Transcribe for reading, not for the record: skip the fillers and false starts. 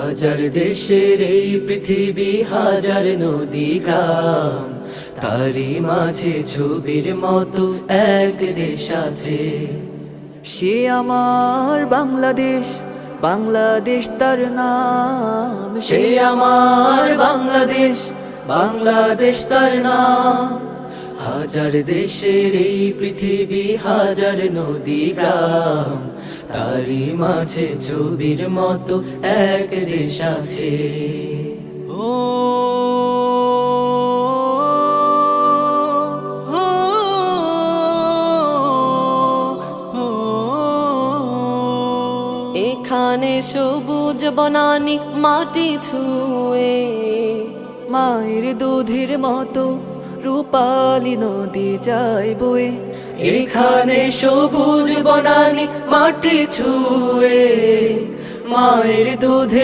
হাজার দেশের এই পৃথিবী, হাজার নদী গ্রাম, তারই মাঝে ছবির মতো এক দেশ আছে। সে আমার বাংলাদেশ, বাংলাদেশ তার নাম। সে আমার বাংলাদেশ, বাংলাদেশ তার নাম। হাজার দেশের এই পৃথিবী, হাজার নদী গ্রাম, তারই মাঝে ছবির মতো এক দেশ আছে। ও এখানে সবুজ বনানি মাটি ছুঁয়ে, মায়ের দুধের মতো রূপালী নদী যায় বয়ে। এখানে সবুজ বনানি মাটি ছুঁয়ে, মায়ের দুধে